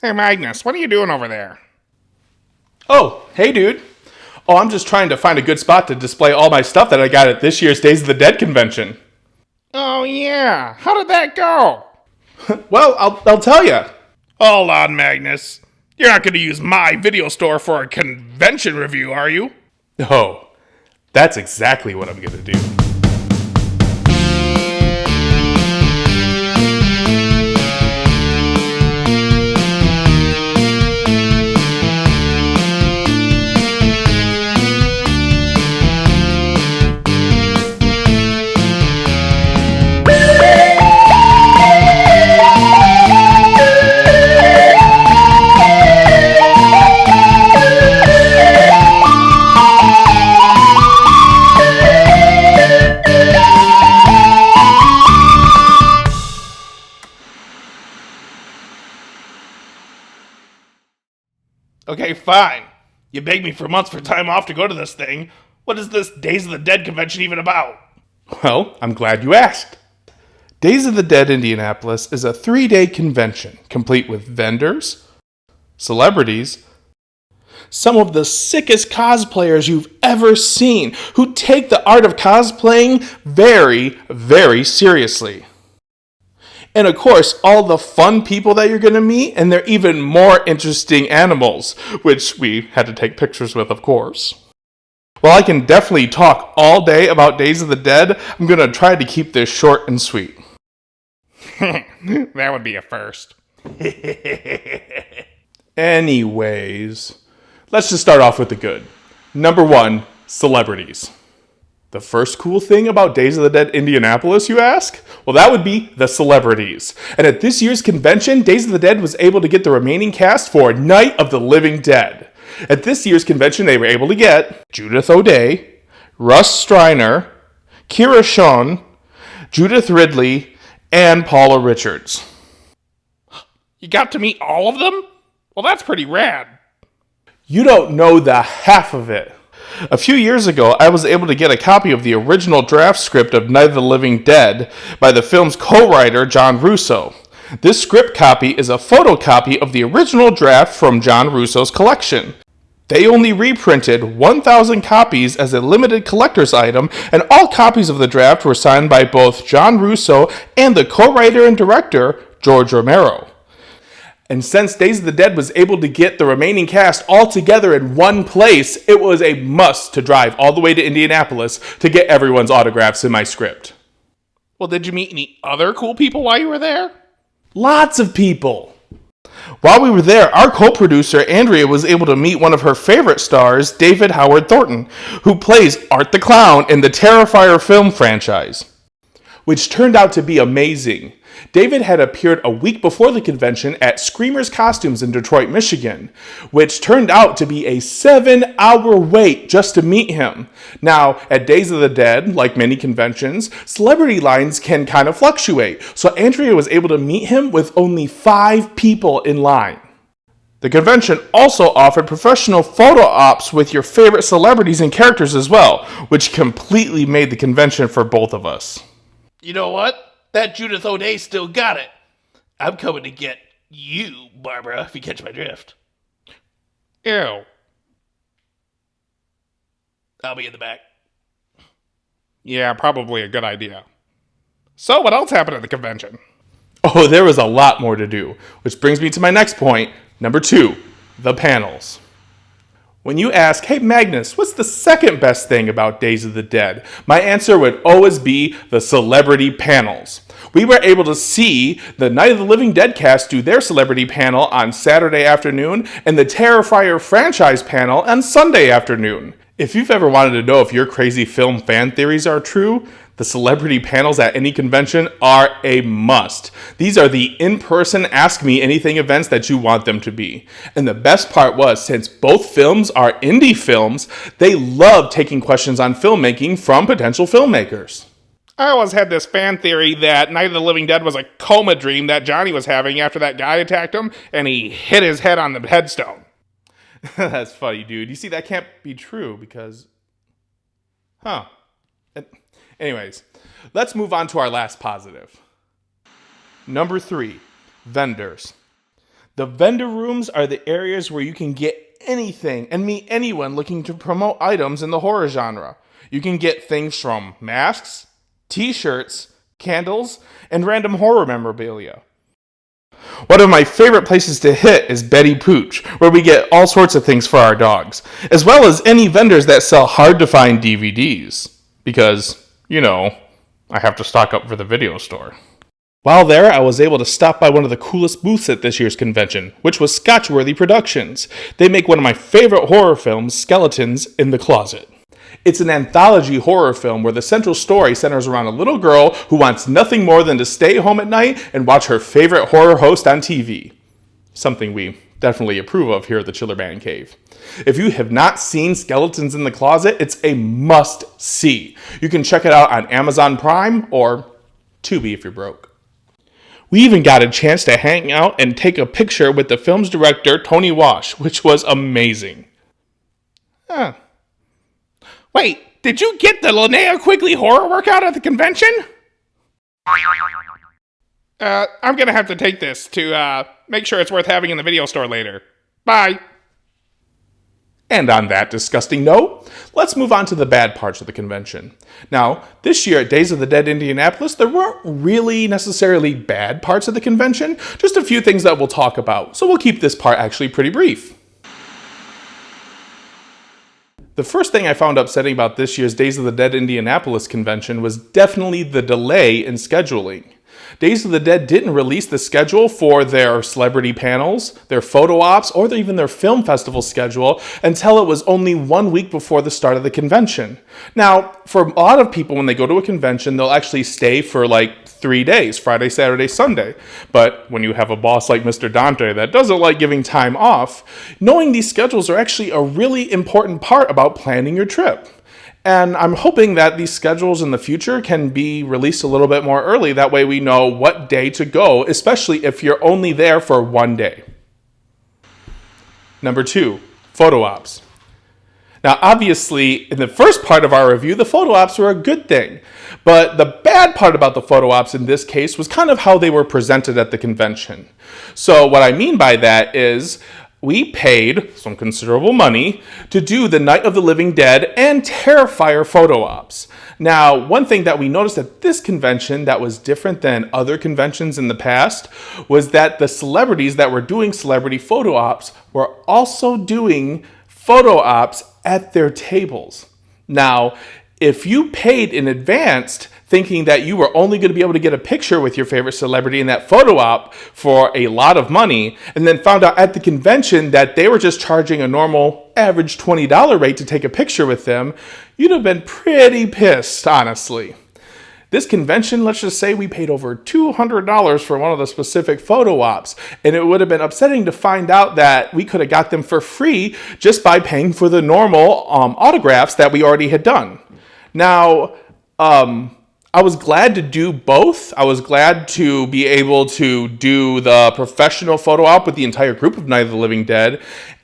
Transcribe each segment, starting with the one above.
Hey Magnus, what are you doing over there? Oh, hey dude. Oh, I'm just trying to find a good spot to display all my stuff that I got at this year's Days of the Dead convention. Oh yeah, how did that go? Well, I'll tell you. Hold on, Magnus. You're not going to use my video store for a convention review, are you? Oh, that's exactly what I'm going to do. Okay, fine. You begged me for months for time off to go to this thing. What is this Days of the Dead convention even about? Well, I'm glad you asked. Days of the Dead Indianapolis is a 3-day convention complete with vendors, celebrities, some of the sickest cosplayers you've ever seen who take the art of cosplaying very, very seriously. And of course, all the fun people that you're going to meet, and they're even more interesting animals, which we had to take pictures with, of course. While I can definitely talk all day about Days of the Dead, I'm going to try to keep this short and sweet. That would be a first. Anyways, let's just start off with the good. Number 1, celebrities. The first cool thing about Days of the Dead Indianapolis, you ask? Well, that would be the celebrities. And at this year's convention, Days of the Dead was able to get the remaining cast for Night of the Living Dead. At this year's convention, they were able to get Judith O'Dea, Russ Striner, Kira Shawn, Judith Ridley, and Paula Richards. You got to meet all of them? Well, that's pretty rad. You don't know the half of it. A few years ago, I was able to get a copy of the original draft script of Night of the Living Dead by the film's co-writer, John Russo. This script copy is a photocopy of the original draft from John Russo's collection. They only reprinted 1,000 copies as a limited collector's item, and all copies of the draft were signed by both John Russo and the co-writer and director, George Romero. And since Days of the Dead was able to get the remaining cast all together in one place, it was a must to drive all the way to Indianapolis to get everyone's autographs in my script. Well, did you meet any other cool people while you were there? Lots of people. While we were there, our co-producer, Andrea, was able to meet one of her favorite stars, David Howard Thornton, who plays Art the Clown in the Terrifier film franchise, which turned out to be amazing. David had appeared a week before the convention at Screamer's Costumes in Detroit, Michigan, which turned out to be a 7-hour wait just to meet him. Now, at Days of the Dead, like many conventions, celebrity lines can kind of fluctuate, so Andrea was able to meet him with only 5 people in line. The convention also offered professional photo ops with your favorite celebrities and characters as well, which completely made the convention for both of us. You know what? That Judith O'Dea still got it. I'm coming to get you, Barbara, if you catch my drift. Ew. I'll be in the back. Yeah, probably a good idea. So, what else happened at the convention? Oh, there was a lot more to do, which brings me to my next point, number 2, the panels. When you ask, hey Magnus, what's the second best thing about Days of the Dead? My answer would always be the celebrity panels. We were able to see the Night of the Living Dead cast do their celebrity panel on Saturday afternoon and the Terrifier franchise panel on Sunday afternoon. If you've ever wanted to know if your crazy film fan theories are true, the celebrity panels at any convention are a must. These are the in-person Ask Me Anything events that you want them to be. And the best part was, since both films are indie films, they love taking questions on filmmaking from potential filmmakers. I always had this fan theory that Night of the Living Dead was a coma dream that Johnny was having after that guy attacked him and he hit his head on the headstone. That's funny, dude. You see, that can't be true because... Anyways, let's move on to our last positive. Number 3, vendors. The vendor rooms are the areas where you can get anything and meet anyone looking to promote items in the horror genre. You can get things from masks, t-shirts, candles, and random horror memorabilia. One of my favorite places to hit is Betty Pooch, where we get all sorts of things for our dogs, as well as any vendors that sell hard-to-find DVDs. Because, I have to stock up for the video store. While there, I was able to stop by one of the coolest booths at this year's convention, which was Scotchworthy Productions. They make one of my favorite horror films, Skeletons in the Closet. It's an anthology horror film where the central story centers around a little girl who wants nothing more than to stay home at night and watch her favorite horror host on TV. Something we definitely approve of here at the Chiller Mancave. If you have not seen Skeletons in the Closet, it's a must-see. You can check it out on Amazon Prime or Tubi if you're broke. We even got a chance to hang out and take a picture with the film's director, Tony Wash, which was amazing. Wait, did you get the Linnea Quigley horror workout at the convention? I'm gonna have to take this to make sure it's worth having in the video store later. Bye. And on that disgusting note, let's move on to the bad parts of the convention. Now, this year at Days of the Dead Indianapolis, there weren't really necessarily bad parts of the convention, just a few things that we'll talk about, so we'll keep this part actually pretty brief. The first thing I found upsetting about this year's Days of the Dead Indianapolis convention was definitely the delay in scheduling. Days of the Dead didn't release the schedule for their celebrity panels, their photo ops, or even their film festival schedule until it was only 1 week before the start of the convention. Now, for a lot of people, when they go to a convention, they'll actually stay for like 3 days, Friday, Saturday, Sunday. But when you have a boss like Mr. Dante that doesn't like giving time off, knowing these schedules are actually a really important part about planning your trip. And I'm hoping that these schedules in the future can be released a little bit more early. That way we know what day to go, especially if you're only there for 1 day. Number 2, photo ops. Now, obviously, in the first part of our review, the photo ops were a good thing. But the bad part about the photo ops in this case was kind of how they were presented at the convention. So what I mean by that is, we paid some considerable money to do the Night of the Living Dead and Terrifier photo ops. Now, one thing that we noticed at this convention that was different than other conventions in the past was that the celebrities that were doing celebrity photo ops were also doing photo ops at their tables. Now, if you paid in advance thinking that you were only going to be able to get a picture with your favorite celebrity in that photo op for a lot of money, and then found out at the convention that they were just charging a normal average $20 rate to take a picture with them, you'd have been pretty pissed, honestly. This convention, let's just say we paid over $200 for one of the specific photo ops, and it would have been upsetting to find out that we could have got them for free just by paying for the normal autographs that we already had done. Now, I was glad to do both. I was glad to be able to do the professional photo op with the entire group of Night of the Living Dead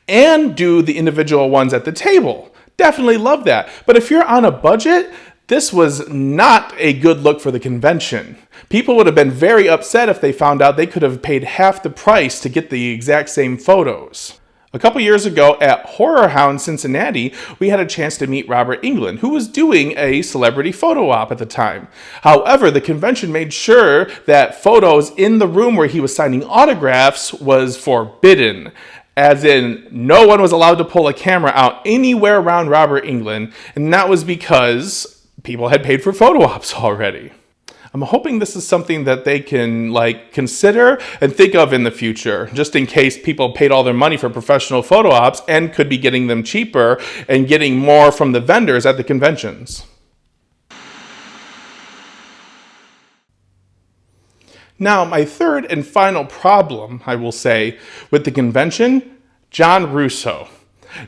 and do the individual ones at the table. Definitely love that. But if you're on a budget, this was not a good look for the convention. People would have been very upset if they found out they could have paid half the price to get the exact same photos. A couple years ago at Horror Hound Cincinnati, we had a chance to meet Robert Englund, who was doing a celebrity photo op at the time. However, the convention made sure that photos in the room where he was signing autographs was forbidden. As in, no one was allowed to pull a camera out anywhere around Robert Englund, and that was because people had paid for photo ops already. I'm hoping this is something that they can consider and think of in the future, just in case people paid all their money for professional photo ops and could be getting them cheaper and getting more from the vendors at the conventions. Now, my third and final problem, I will say, with the convention, John Russo.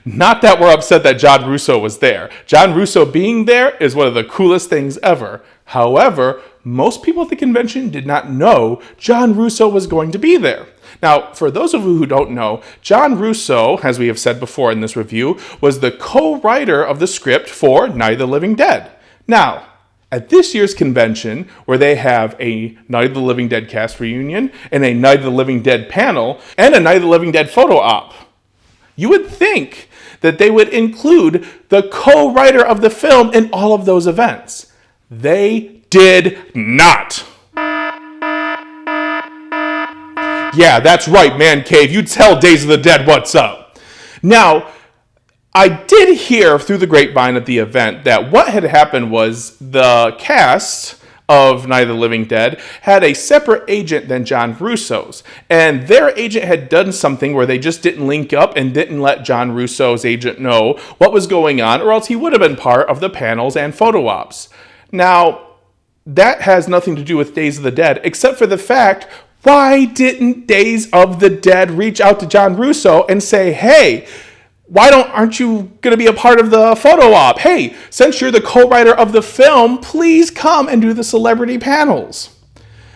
Not that we're upset that John Russo was there. John Russo being there is one of the coolest things ever. However, most people at the convention did not know John Russo was going to be there. Now, for those of you who don't know, John Russo, as we have said before in this review, was the co-writer of the script for Night of the Living Dead. Now, At this year's convention, where they have a Night of the Living Dead cast reunion, and a Night of the Living Dead panel, and a Night of the Living Dead photo op, you would think that they would include the co-writer of the film in all of those events. They did not. Yeah, that's right, Man Cave. You tell Days of the Dead what's up. Now, I did hear through the grapevine at the event that what had happened was the cast of Night of the Living Dead had a separate agent than John Russo's. And their agent had done something where they just didn't link up and didn't let John Russo's agent know what was going on, or else he would have been part of the panels and photo ops. Now, that has nothing to do with Days of the Dead, except for the fact, why didn't Days of the Dead reach out to John Russo and say, hey, aren't you going to be a part of the photo op? Hey, since you're the co-writer of the film, please come and do the celebrity panels.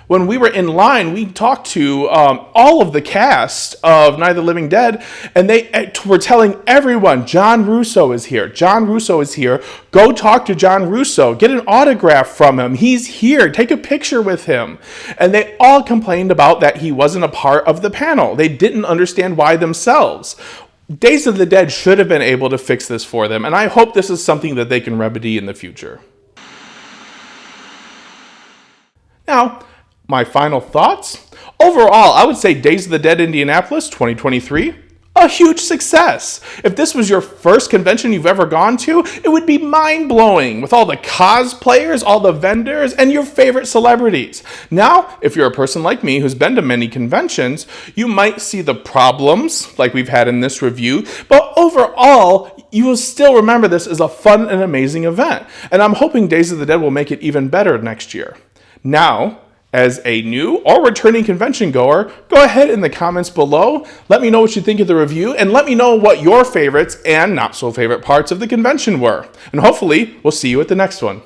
When we were in line, we talked to all of the cast of Night of the Living Dead, and they were telling everyone, John Russo is here. John Russo is here. Go talk to John Russo. Get an autograph from him. He's here. Take a picture with him. And they all complained about that he wasn't a part of the panel. They didn't understand why themselves. Days of the Dead should have been able to fix this for them, and I hope this is something that they can remedy in the future. Now, my final thoughts. Overall, I would say Days of the Dead Indianapolis 2023, a huge success. If this was your first convention you've ever gone to, it would be mind-blowing with all the cosplayers, all the vendors, and your favorite celebrities. Now, if you're a person like me who's been to many conventions, you might see the problems like we've had in this review, but overall, you will still remember this as a fun and amazing event. And I'm hoping Days of the Dead will make it even better next year. Now, as a new or returning convention goer, go ahead in the comments below. Let me know what you think of the review, and let me know what your favorites and not so favorite parts of the convention were. And hopefully, we'll see you at the next one.